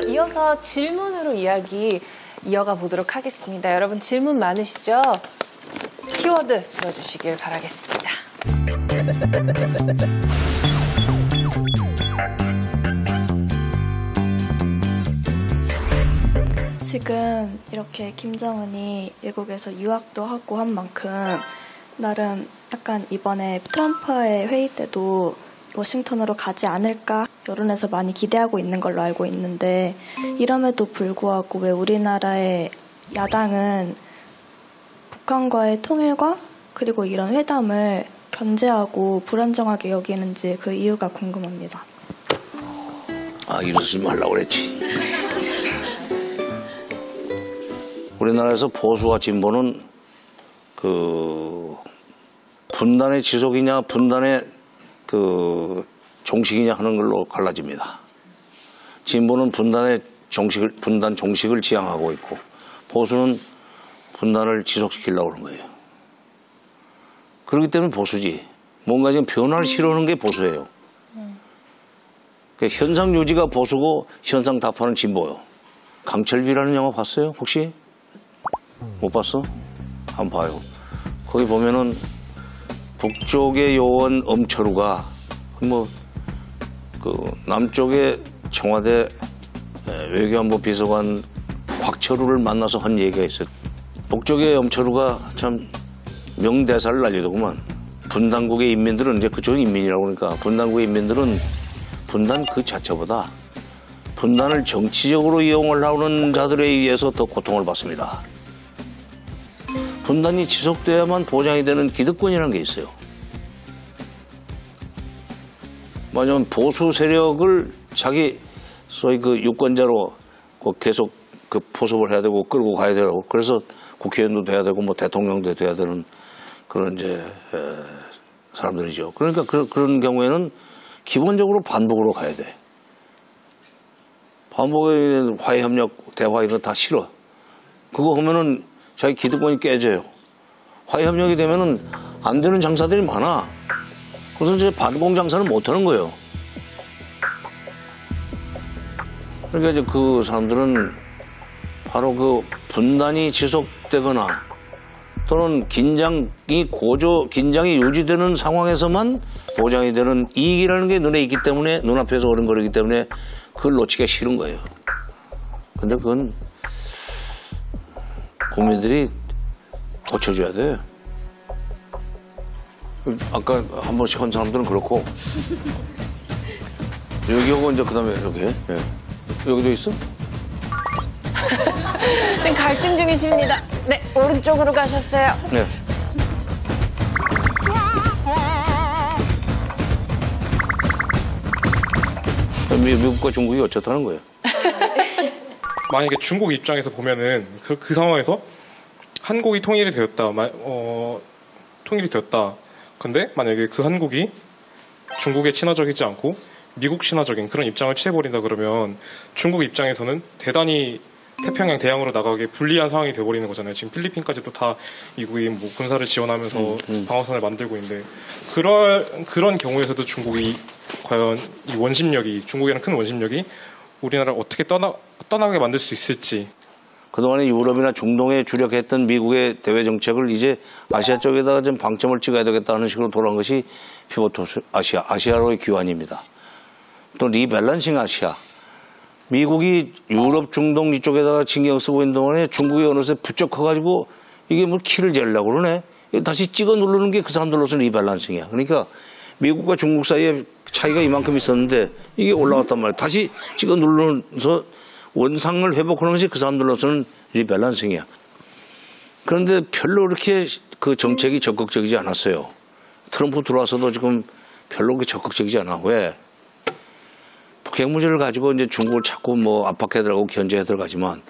이어서 질문으로 이야기 이어가 보도록 하겠습니다. 여러분 질문 많으시죠? 키워드 들어주시길 바라겠습니다. 지금 이렇게 김정은이 미국에서 유학도 하고 한 만큼 나름 약간 이번에 트럼프의 회의 때도 워싱턴으로 가지 않을까 여론에서 많이 기대하고 있는 걸로 알고 있는데 이럼에도 불구하고 왜 우리나라의 야당은 북한과의 통일과 그리고 이런 회담을 견제하고 불안정하게 여기는지 그 이유가 궁금합니다. 이러지 말라고 그랬지. 우리나라에서 보수와 진보는 그 분단의 지속이냐 분단의 그 종식이냐 하는 걸로 갈라집니다. 진보는 분단 종식을 지향하고 있고 보수는 분단을 지속시키려고 하는 거예요. 그렇기 때문에 보수지. 뭔가 지금 변화를 싫어하는 게 보수예요. 그러니까 현상 유지가 보수고 현상 타파는 진보요. 강철비라는 영화 봤어요? 혹시? 못 봤어? 한번 봐요. 거기 보면은 북쪽의 요원 엄철우가 그 남쪽의 청와대 외교안보 비서관 곽철우를 만나서 한 얘기가 있어요. 북쪽의 엄철우가 참 명대사를 날리더구만. 분단국의 인민들은 이제 그쪽은 인민이라고 그러니까 분단국의 인민들은 분단 그 자체보다 분단을 정치적으로 이용을 하는 자들에 의해서 더 고통을 받습니다. 분단이 지속돼야만 보장이 되는 기득권이라는 게 있어요. 맞으면 보수 세력을 자기 소위 그 유권자로 계속 그 포섭을 해야 되고 끌고 가야 되고 그래서 국회의원도 돼야 되고 뭐 대통령도 돼야 되는 그런 이제 사람들이죠. 그러니까 그런 경우에는 기본적으로 반복으로 가야 돼. 반복에 화해협력, 대화 이런 거 다 싫어. 그거 하면은 자기 기득권이 깨져요. 화해협력이 되면은 안 되는 장사들이 많아. 그래서 이제 반공 장사는 못 하는 거예요. 그러니까 이제 그 사람들은 바로 그 분단이 지속되거나 또는 긴장이 유지되는 상황에서만 보장이 되는 이익이라는 게 눈에 있기 때문에 눈앞에서 어른거리기 때문에 그걸 놓치기가 싫은 거예요. 근데 그건 국민들이 고쳐줘야 돼. 아까 한 번씩 한 사람들은 그렇고 여기하고 이제 그다음에 여기 여기도 있어? 지금 갈등 중이십니다. 네, 오른쪽으로 가셨어요. 네. 미국과 중국이 어쩌다는 거예요? 만약에 중국 입장에서 보면은 그 상황에서 한국이 통일이 되었다. 통일이 되었다. 근데 만약에 그 한국이 중국에 친화적이지 않고 미국 친화적인 그런 입장을 취해버린다 그러면 중국 입장에서는 대단히 태평양 대양으로 나가게 불리한 상황이 돼버리는 거잖아요. 지금 필리핀까지도 다 미국이 뭐 군사를 지원하면서 방어선을 만들고 있는데 그런 경우에서도 중국이 과연 이 원심력이 중국에는 큰 원심력이 우리나라를 어떻게 떠나게 만들 수 있을지. 그동안에 유럽이나 중동에 주력했던 미국의 대외 정책을 이제 아시아 쪽에다가 좀 방점을 찍어야 되겠다는 식으로 돌아온 것이 피보트 아시아로의 귀환입니다. 또 리밸런싱 아시아. 미국이 유럽, 중동 이쪽에다가 신경 쓰고 있는 동안에 중국이 어느새 부쩍 커가지고 이게 뭐 키를 재려고 그러네. 다시 찍어 누르는 게 그 사람들로서 리밸런싱이야. 그러니까 미국과 중국 사이에 차이가 이만큼 있었는데 이게 올라왔단 말이야. 다시 찍어 누르면서 원상을 회복하는 것이 그 사람들로서는 리밸런싱이야. 그런데 별로 그렇게 그 정책이 적극적이지 않았어요. 트럼프 들어와서도 지금 별로 그렇게 적극적이지 않아. 왜? 북핵 문제를 가지고 이제 중국을 자꾸 뭐 압박해 들어가고 견제해 들어가지만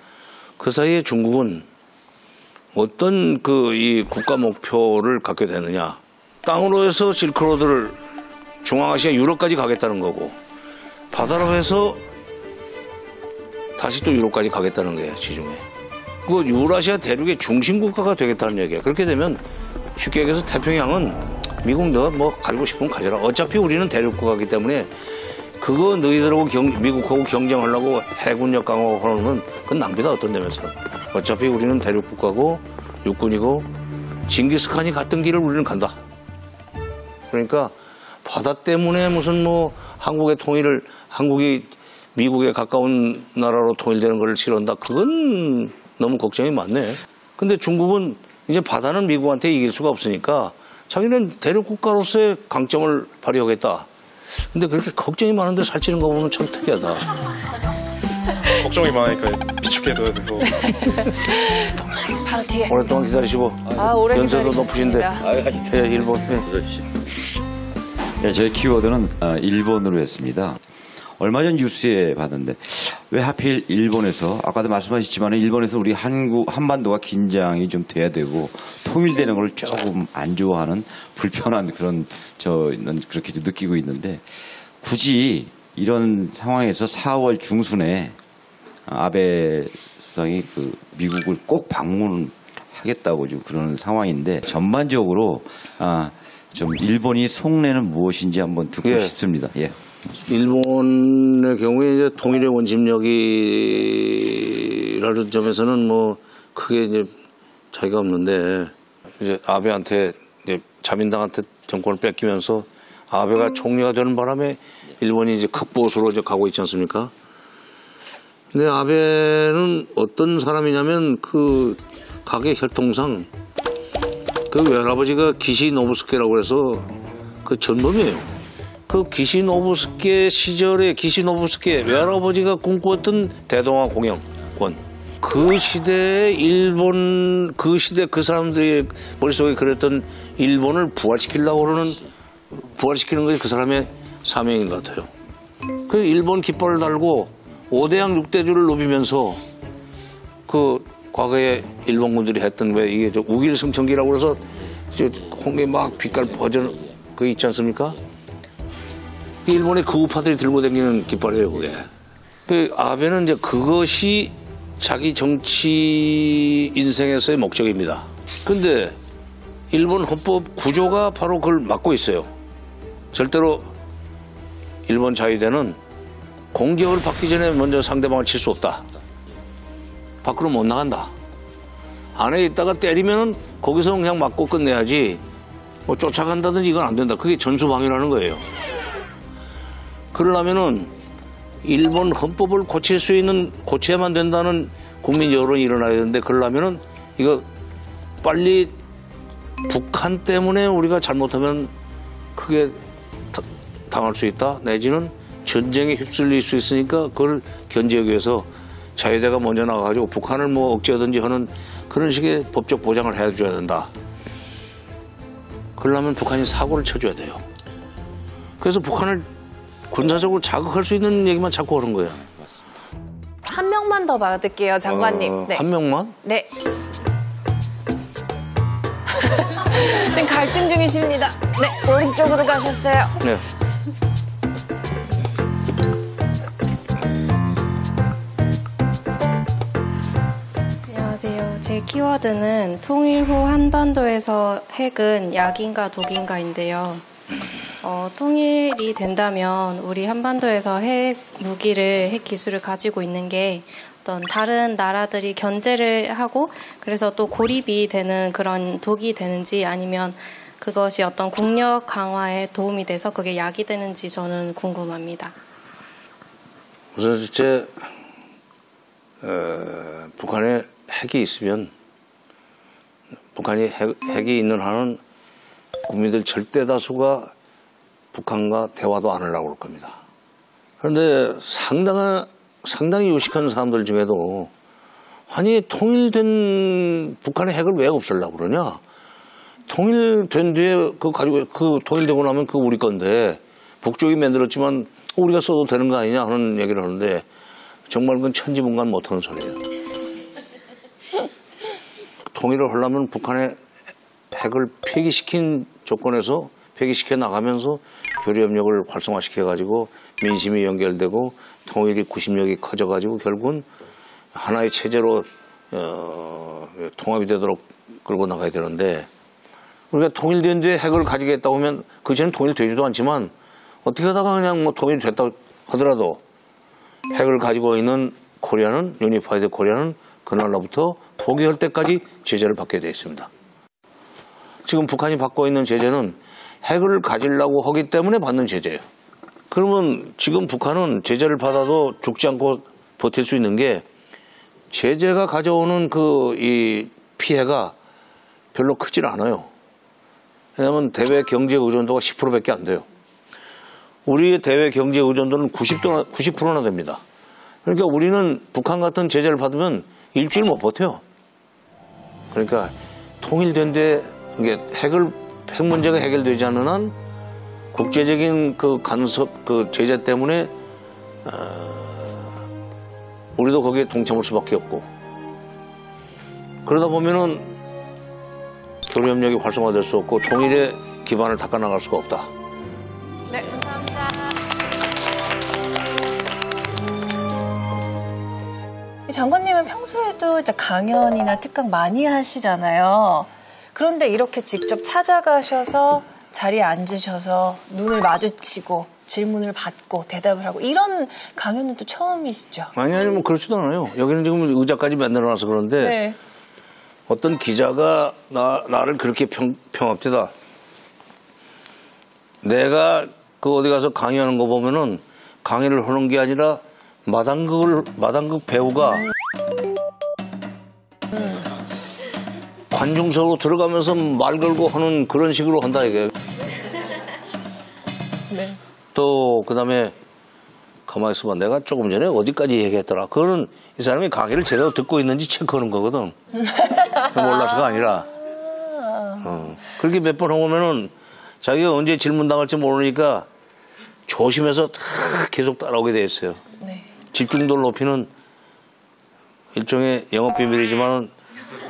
그 사이에 중국은 어떤 이 국가 목표를 갖게 되느냐. 땅으로 해서 실크로드를 중앙아시아 유럽까지 가겠다는 거고 바다로 해서 다시 또 유럽까지 가겠다는 거예요. 지중해. 그 유라시아 대륙의 중심 국가가 되겠다는 얘기예요. 그렇게 되면 쉽게 얘기해서 태평양은 미국 너가 뭐 가지고 싶으면 가져라. 어차피 우리는 대륙 국가이기 때문에 그거 너희들하고 미국하고 경쟁하려고 해군력 강화하고 하는 건 그건 낭비다 어떤 데면서. 어차피 우리는 대륙국가고 육군이고 징기스칸이 갔던 길을 우리는 간다. 그러니까 바다 때문에 무슨 뭐 한국의 통일을 한국이 미국에 가까운 나라로 통일되는 걸 싫어한다. 그건 너무 걱정이 많네. 근데 중국은 이제 바다는 미국한테 이길 수가 없으니까 자기는 대륙국가로서의 강점을 발휘하겠다. 근데 그렇게 걱정이 많은데 살찌는 거 보면 참 특이하다. 걱정이 많으니까 비축해둬야 돼서. 바로 뒤에. 오랫동안 기다리시고. 오래 연세도 기다리셨습니다. 높으신데. 예, 일본. 네, 제 키워드는 일본으로 했습니다. 얼마 전 뉴스에 봤는데 왜 하필 일본에서 아까도 말씀하셨지만 일본에서 우리 한반도가 긴장이 좀 돼야 되고 통일되는 걸 조금 안 좋아하는 불편한 그런 저는 그렇게 느끼고 있는데 굳이 이런 상황에서 4월 중순에 아베 수상이 그 미국을 꼭 방문하겠다고 지금 그러는 상황인데 전반적으로 좀 일본이 속내는 무엇인지 한번 듣고 싶습니다. 예. 일본의 경우에 이제 통일의 원심력이라는 점에서는 뭐 크게 이제 차이가 없는데 이제 아베한테 이제 자민당한테 정권을 뺏기면서 아베가 총리가 되는 바람에 일본이 이제 극보수로 이제 가고 있지 않습니까? 근데 아베는 어떤 사람이냐면 그 가게 혈통상 그 외할아버지가 기시노부스케라고 해서 그 전범이에요. 그 기시노부스케 시절에 기시노부스케 외할아버지가 꿈꾸었던 대동아 공영권 그 시대에 일본 그 시대 그 사람들의 머릿속에 그랬던 일본을 부활시키려고 그러는 부활시키는 것이 그 사람의 사명인 것 같아요. 그 일본 깃발을 달고 5대양 6대주를 누비면서 그 과거에 일본군들이 했던 왜 이게 저 우길승천기라고 해서 홍게 막 빛깔 버전 그 있지 않습니까? 일본의 그 우파들이 들고 다니는 깃발이에요, 그게. 그 아베는 이제 그것이 자기 정치 인생에서의 목적입니다. 근데 일본 헌법 구조가 바로 그걸 막고 있어요. 절대로 일본 자위대는 공격을 받기 전에 먼저 상대방을 칠 수 없다. 밖으로 못 나간다. 안에 있다가 때리면 거기서 그냥 맞고 끝내야지 뭐 쫓아간다든지 이건 안 된다. 그게 전수방위라는 거예요. 그러려면은 일본 헌법을 고칠 수 있는 고쳐야만 된다는 국민 여론이 일어나야 되는데 그러려면은 이거 빨리 북한 때문에 우리가 잘못하면 크게 당할 수 있다. 내지는 전쟁에 휩쓸릴 수 있으니까 그걸 견제하기 위해서 자위대가 먼저 나가가지고 북한을 뭐 억제하든지 하는 그런 식의 법적 보장을 해줘야 된다. 그러려면 북한이 사고를 쳐줘야 돼요. 그래서 북한을 군사적으로 자극할 수 있는 얘기만 자꾸 하는 거예요. 한 명만 더 받을게요, 장관님. 네. 한 명만? 네. 지금 갈등 중이십니다. 네, 오른쪽으로 가셨어요. 네. 안녕하세요. 제 키워드는 통일 후 한반도에서 핵은 약인가 독인가인데요. 통일이 된다면 우리 한반도에서 핵 무기를, 핵 기술을 가지고 있는 게 어떤 다른 나라들이 견제를 하고 그래서 또 고립이 되는 그런 독이 되는지 아니면 그것이 어떤 국력 강화에 도움이 돼서 그게 약이 되는지 저는 궁금합니다. 우선 첫째, 북한에 핵이 있으면 북한이 핵이 있는 한은 국민들 절대 다수가 북한과 대화도 안 하려고 그럴 겁니다. 그런데 상당히 유식한 사람들 중에도 아니 통일된 북한의 핵을 왜 없애려고 그러냐? 통일된 뒤에 통일되고 나면 그거 우리 건데 북쪽이 만들었지만 우리가 써도 되는 거 아니냐 하는 얘기를 하는데 정말 그건 천지분간 못하는 소리예요. 통일을 하려면 북한의 핵을 폐기시킨 조건에서 폐기시켜 나가면서 교류협력을 활성화시켜가지고 민심이 연결되고 통일이 구심력이 커져가지고 결국은 하나의 체제로 통합이 되도록 끌고 나가야 되는데 우리가 통일된 뒤에 핵을 가지겠다고 하면 그 전에 통일되지도 않지만 어떻게 하다가 그냥 뭐 통일됐다 하더라도 핵을 가지고 있는 코리아는 유니파이드 코리아는 그날로부터 포기할 때까지 제재를 받게 되어 있습니다. 지금 북한이 받고 있는 제재는 핵을 가지려고 하기 때문에 받는 제재예요. 그러면 지금 북한은 제재를 받아도 죽지 않고 버틸 수 있는 게 제재가 가져오는 이 피해가 별로 크질 않아요. 왜냐하면 대외 경제 의존도가 10%밖에 안 돼요. 우리의 대외 경제 의존도는 90%나 됩니다. 그러니까 우리는 북한 같은 제재를 받으면 일주일 못 버텨요. 그러니까 통일된 데 이게 핵 문제가 해결되지 않는 한 국제적인 제재 때문에 우리도 거기에 동참할 수밖에 없고 그러다 보면은 교류협력이 활성화될 수 없고 통일의 기반을 닦아나갈 수가 없다. 네, 감사합니다. 장관님은 평소에도 이제 강연이나 특강 많이 하시잖아요. 그런데 이렇게 직접 찾아가셔서 자리에 앉으셔서 눈을 마주치고 질문을 받고 대답을 하고 이런 강연은 또 처음이시죠? 아니 뭐 그렇지도 않아요. 여기는 지금 의자까지 만들어놔서 그런데 네. 어떤 기자가 나를 그렇게 평합니다. 내가 어디 가서 강의하는 거 보면은 강의를 하는 게 아니라 마당극 배우가 관중석으로 들어가면서 말 걸고 하는 그런 식으로 한다 이게. 네. 또 그다음에 가만히 있어봐. 내가 조금 전에 어디까지 얘기했더라. 그거는 이 사람이 강의를 제대로 듣고 있는지 체크하는 거거든. 몰라서가 아니라. 그렇게 몇 번 해보면은 자기가 언제 질문 당할지 모르니까 조심해서 계속 따라오게 돼 있어요. 네. 집중도를 높이는 일종의 영업 비밀이지만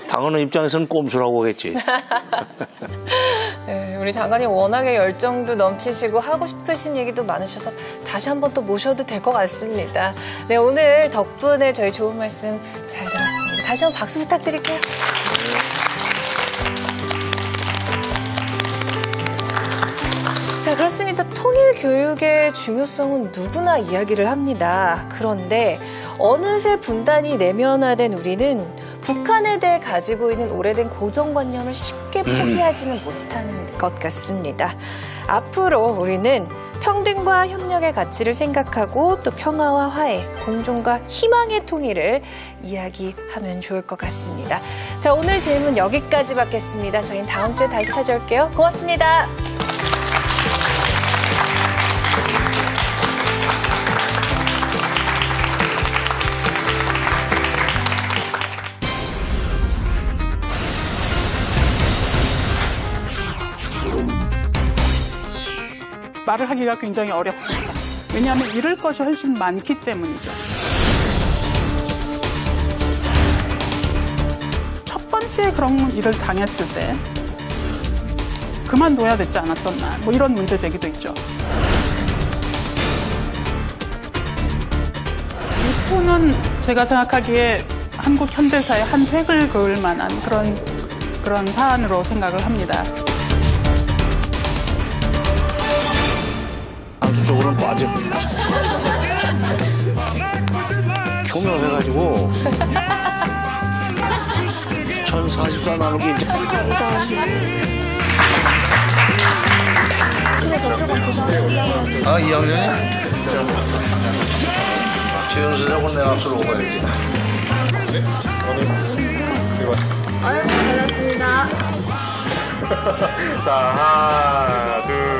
당하는 입장에서는 꼼수라고 하겠지. 네, 우리 장관님 워낙에 열정도 넘치시고 하고 싶으신 얘기도 많으셔서 다시 한번 또 모셔도 될 것 같습니다. 네, 오늘 덕분에 저희 좋은 말씀 잘 들었습니다. 다시 한번 박수 부탁드릴게요. 자, 그렇습니다. 통일 교육의 중요성은 누구나 이야기를 합니다. 그런데 어느새 분단이 내면화된 우리는 북한에 대해 가지고 있는 오래된 고정관념을 쉽게 포기하지는 못하는 것 같습니다. 앞으로 우리는 평등과 협력의 가치를 생각하고 또 평화와 화해, 공존과 희망의 통일을 이야기하면 좋을 것 같습니다. 자, 오늘 질문 여기까지 받겠습니다. 저희는 다음 주에 다시 찾아올게요. 고맙습니다. 말을 하기가 굉장히 어렵습니다. 왜냐하면 잃을 것이 훨씬 많기 때문이죠. 첫 번째 그런 일을 당했을 때 그만둬야 됐지 않았었나, 뭐 이런 문제 제기도 있죠. 이후는 제가 생각하기에 한국 현대사의 한 획을 그을 만한 그런 사안으로 생각을 합니다. 쪽으로는 빠져. 교묘해가지고 1044 나누기 이제. 아, 2학년이야? 최연수자고 내 앞으로 오가야지. 아유, 잘났습니다. 자, 하나, 둘.